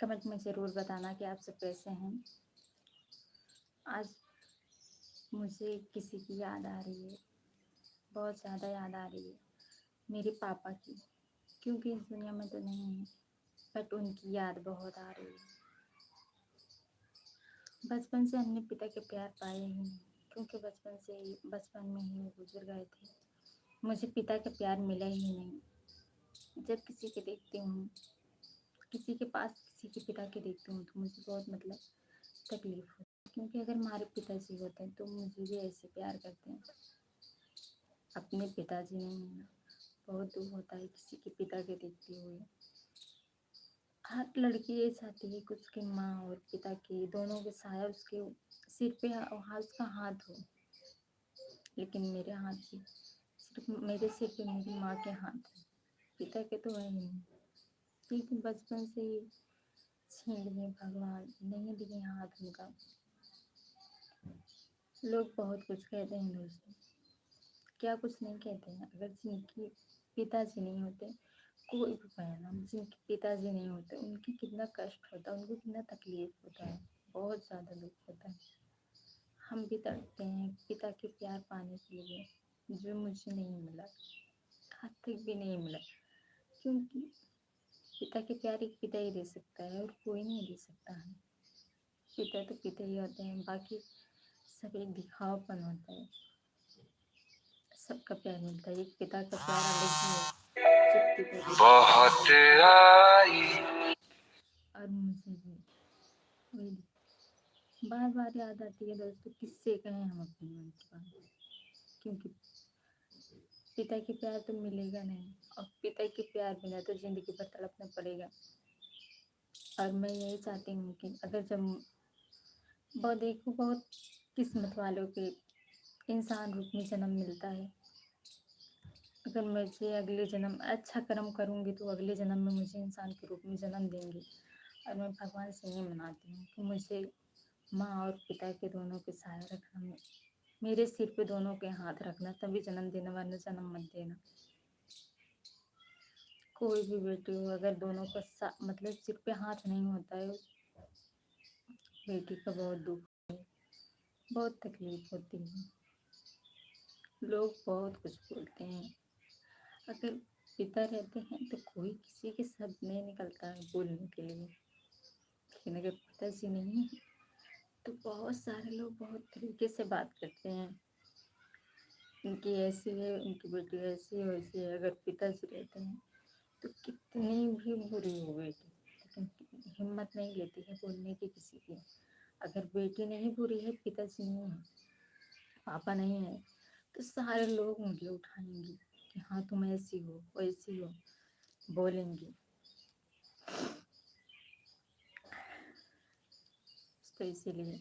Comment में ज़रूर बताना कि आप सब कैसे हैं। आज मुझे किसी की याद आ रही है, बहुत ज़्यादा याद आ रही है मेरे पापा की, क्योंकि इस दुनिया में तो नहीं है, बट उनकी याद बहुत आ रही है। बचपन से हमने पिता के प्यार पाए ही नहीं, क्योंकि बचपन में ही वो गुजर गए थे। मुझे पिता का प्यार मिला ही नहीं। जब किसी के देखती हूँ, किसी के पास किसी के पिता के देखती हूँ तो मुझे बहुत तकलीफ होती है, क्योंकि अगर हमारे पिताजी होते हैं तो मुझे भी ऐसे प्यार करते हैं। अपने पिताजी नहीं है ना, बहुत दुख होता है किसी के पिता के देखते हुए। हर लड़की ये चाहती है कि उसकी माँ और पिता के दोनों के साया उसके सिर पे उसका हाथ हो, लेकिन मेरे हाथ पे सिर्फ मेरे सिर पे मेरी माँ के हाथ है, पिता के तो है ही नहीं, क्योंकि बचपन से ही छीन लिए भगवान, नहीं दिए हाथ उनका। लोग बहुत कुछ कहते हैं दोस्तों, क्या कुछ नहीं कहते हैं। अगर जिनके पिताजी नहीं होते, कोई भी बहना जिनके पिताजी नहीं होते, उनकी कितना कष्ट होता है, उनको कितना तकलीफ होता है, बहुत ज़्यादा दुख होता है। हम भी तड़पते हैं पिता के प्यार पाने के लिए, जो मुझे नहीं मिला, आज तक भी नहीं मिला, क्योंकि पिता के प्यार एक पिता ही दे सकता है और कोई नहीं दे सकता है। पिता तो पिता ही होते हैं, बाकी सब एक दिखावापन होता है। सबका प्यार मिलता है, एक पिता का प्यार अलग ही है, जब पिता बहुत आई और मुझे भी वही बार बार याद आती है दोस्तों, किससे कहें हम अपने मन की बात, क्योंकि पिता के प्यार तो मिलेगा नहीं, और पिता के प्यार बिना तो जिंदगी भर तड़पना पड़ेगा। और मैं यही चाहती हूँ कि अगर जब बहुत किस्मत वालों के इंसान रूप में जन्म मिलता है। अगर मुझे अगले जन्म अच्छा कर्म करूँगी तो अगले जन्म में मुझे इंसान के रूप में जन्म देंगे। और मैं भगवान से ये मनाती हूँ कि मुझे माँ और पिता के दोनों के सहाय रखना, मेरे सिर पे दोनों के हाथ रखना, तभी जन्म देना, वरना जन्म मत देना। कोई भी बेटी हो, अगर दोनों का सिर पे हाथ नहीं होता है, उस बेटी का बहुत दुख, बहुत तकलीफ होती है। लोग बहुत कुछ बोलते हैं, अगर पिता रहते हैं तो कोई किसी के शब्द नहीं निकलता है बोलने के लिए, लेकिन अगर पिताजी नहीं है तो बहुत सारे लोग बहुत तरीके से बात करते हैं, उनकी ऐसी है, उनकी बेटी ऐसी है, वैसी है। अगर पिताजी रहते हैं तो कितनी भी बुरी हो बेटी, लेकिन हिम्मत नहीं लेती है बोलने की किसी की। अगर बेटी नहीं बुरी है, पिताजी नहीं है, पापा नहीं है, तो सारे लोग उंगली उठाएंगे कि हाँ तुम ऐसी हो वैसी हो, बोलेंगे। तो इसीलिए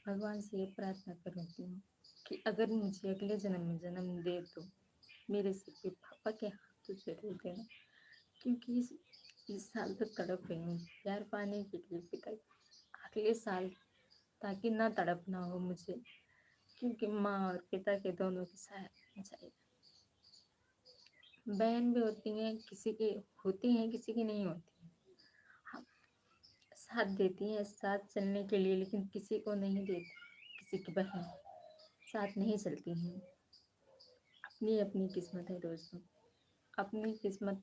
भगवान से ये प्रार्थना करती हूँ कि अगर मुझे अगले जन्म में जन्म दे तो मेरे सिर पे पापा के हाथ तो जरूर देना, क्योंकि इस साल तो तड़प रही हूँ प्यार पाने के लिए पिता की। अगले साल ताकि ना तड़पना हो मुझे, क्योंकि माँ और पिता के दोनों की सहायता चाहिए। बहन भी होती हैं, किसी की नहीं होती। हाँ, साथ देती हैं साथ चलने के लिए, लेकिन किसी को नहीं देती। किसी की बहन साथ नहीं चलती हैं। अपनी अपनी किस्मत है दोस्तों, अपनी किस्मत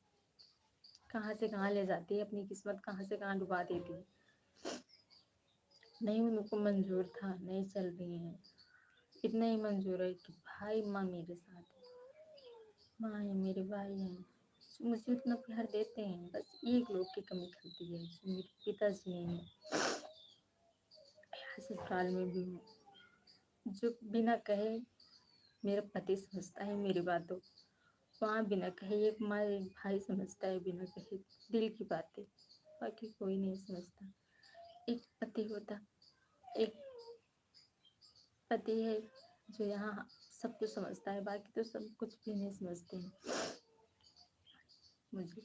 कहाँ से कहाँ ले जाती है, अपनी किस्मत कहाँ से कहाँ डुबा देती है। नहीं उनको मंजूर था, नहीं चल रही हैं, इतना ही मंजूर है कि भाई माँ मेरे साथ है, माँ है, मेरे भाई हैं, जो मुझे उतना प्यार देते हैं। बस एक लोग की कमी खलती है, जो मेरे पिताजी नहीं है। ससुराल में भी हूँ, जो बिना कहे मेरा पति समझता है मेरी बातों, वहाँ बिना कहे एक माँ एक भाई समझता है, बिना कहे दिल की बातें, बाकी कोई नहीं समझता। एक पति होता, एक पति है जो यहाँ सब कुछ समझता है, बाकी तो सब कुछ भी नहीं समझते हैं। मुझे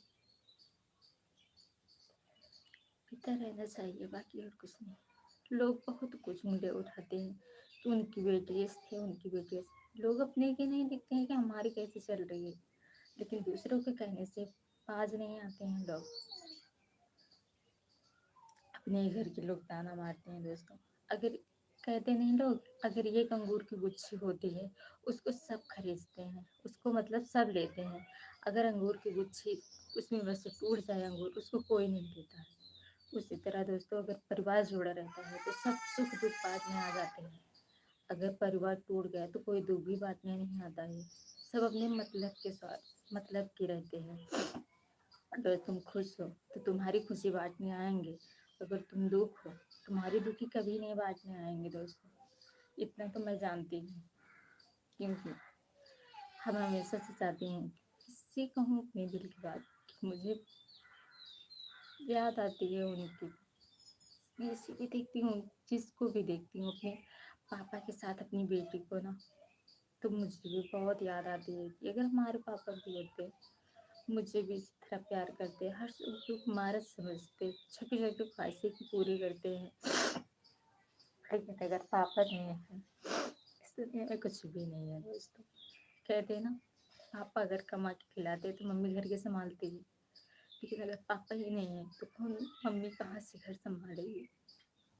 पिता रहना चाहिए, बाकी और कुछ नहीं। लोग बहुत कुछ मुंडे उठाते हैं कि उनकी बेटी ऐसी है, उनकी बेटी ऐसी। लोग अपने के नहीं देखते हैं कि हमारी कैसे चल रही है, लेकिन दूसरों के कहने से बाज नहीं आते हैं लोग। अपने घर के लोग ताना मारते हैं दोस्तों। अगर कहते नहीं लोग, अगर एक अंगूर की गुच्छी होती है, उसको सब खरीदते हैं, उसको मतलब सब लेते हैं। अगर अंगूर की गुच्छी उसमें बस से टूट जाए अंगूर, उसको कोई नहीं लेता है। उसी तरह दोस्तों, अगर परिवार जुड़ा रहता है तो सब सुख दुख बाद में आ जाते हैं। अगर परिवार टूट गया तो कोई दुख भी बाद में नहीं आता है। सब अपने मतलब के साथ मतलब के रहते हैं। अगर तुम खुश हो तो तुम्हारी खुशी बांटने आएंगे, अगर तुम दुख हो तुम्हारी दुखी कभी नहीं बांटने आएंगे दोस्तों। इतना तो मैं जानती हूँ, क्योंकि हम हमेशा से चाहते हैं किसी कहूँ अपने दिल की बात, कि मुझे याद आती है उनकी। किसी भी देखती हूँ, जिसको भी देखती हूँ अपने पापा के साथ अपनी बेटी को ना, तो मुझे भी बहुत याद आती है कि अगर हमारे पापा भी होते, मुझे भी इस तरह प्यार करते, हर सुख दुख हमारा समझते, छोटी छोटी ख्वाहिशें की पूरी करते हैं। लेकिन अगर पापा नहीं है, इस दुनिया में कुछ भी नहीं है दोस्तों। कहते हैं ना, पापा अगर कमा के खिलाते तो मम्मी घर के संभालती है, लेकिन अगर पापा ही नहीं है तो कौन, मम्मी कहाँ से घर संभालेगी।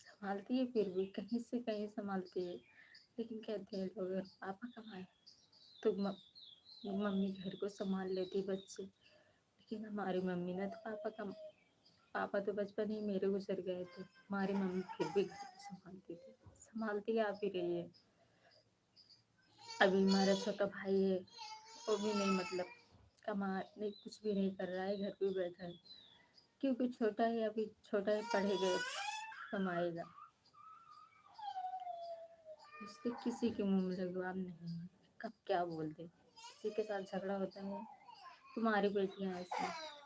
संभालती है, फिर भी कहीं से कहीं संभालती है। लेकिन कहते हैं लोग, अगर पापा कमाए तो मम्मी घर को संभाल लेती बच्चे। लेकिन हमारी मम्मी ने तो पापा तो बचपन ही मेरे गुजर गए थे, हमारी मम्मी फिर भी घर को संभालती थी, संभालती आ भी रही है। अभी हमारा छोटा भाई है, वो भी नहीं मतलब कमा नहीं, कुछ भी नहीं कर रहा है, घर पे बैठा है, क्योंकि छोटा है, अभी छोटा है, पढ़ेगा कमाएगा। उससे किसी के मुंह में लगाम नहीं है, कब क्या बोल दे। किसी के साथ झगड़ा होता है, तुम्हारी बेटियां ऐसी।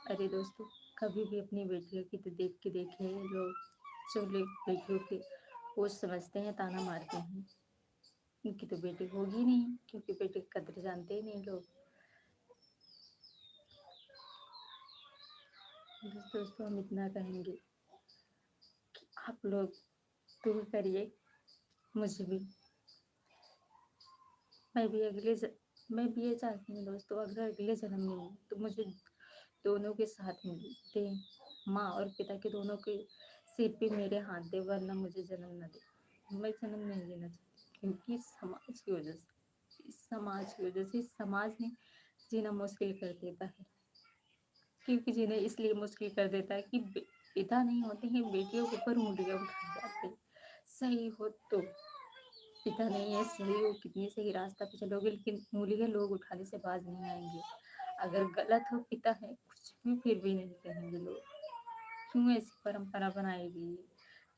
अरे दोस्तों, कभी भी अपनी बेटियों की तो देख के देखे लोग, जो लोग बेटियों के वो समझते हैं, ताना मारते हैं, उनकी तो बेटी होगी नहीं, क्योंकि बेटे की कदर जानते ही नहीं लोग। बस दोस्तों, हम इतना कहेंगे कि आप लोग दुआ करिए मुझे भी। मैं भी मैं भी ये चाहती हूँ दोस्तों, अगर अगले जन्म में तो मुझे दोनों के साथ मिलते, माँ और पिता के दोनों के सिर पे मेरे हाथ दे, वरना मुझे जन्म न दे। मैं जन्म नहीं लेना चाहती, क्योंकि समाज की वजह से, इस समाज ने जीना मुश्किल कर देता है। क्योंकि जिन्हें इसलिए मुश्किल कर देता है कि पिता नहीं होते हैं, बेटियों के ऊपर उंगलियां उठाई जाती है। सही हो तो पिता नहीं है, सही हो, कितनी सही रास्ता पे चलोगे, लेकिन उंगलियां लोग उठाने से बाज नहीं आएंगे। अगर गलत हो, पिता है, कुछ भी फिर भी नहीं कहेंगे लोग। क्यों ऐसी परंपरा बनाई गई है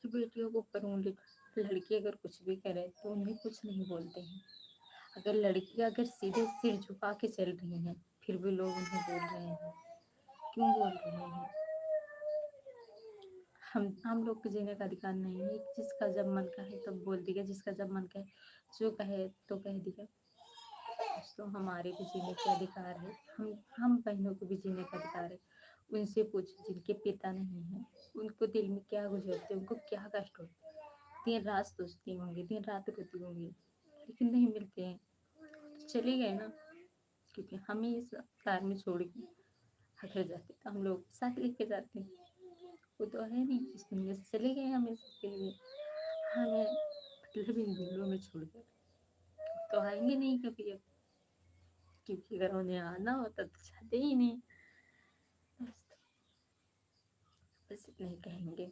कि बेटियों को ऊपर उंगली, लड़की अगर कुछ भी करे तो उन्हें कुछ नहीं बोलते हैं। अगर लड़की अगर सीधे सिर झुका के चल रही हैं, फिर भी लोग उन्हें बोल रहे हैं। क्यों बोल रहे हैं? हम लोग को जीने का अधिकार नहीं है। जिसका जब मन का है तब बोल दिया, जिसका जब मन का है जो कहे तो कह दिया। तो हमारे भी जीने का अधिकार है, हम बहनों को भी जीने का अधिकार है। उनसे पूछो जिनके पिता नहीं है, उनको दिल में क्या गुजरते, उनको क्या कष्ट होते, दिन रात सोचती होंगी, दिन रात रोती होंगी, लेकिन नहीं मिलते हैं। चले गए ना, क्योंकि हम ही इस कार में छोड़ के हट जाते तो हम लोग साथ लेके जाते हैं। वो तो है नहीं, इस दुनिया से चले गए हमेशा के लिए, हमें मतलब इन दिलों में छोड़ कर तो आएंगे नहीं कभी अब, क्योंकि अगर उन्हें आना होता तो चाहते ही नहीं। बस इतना ही कहेंगे।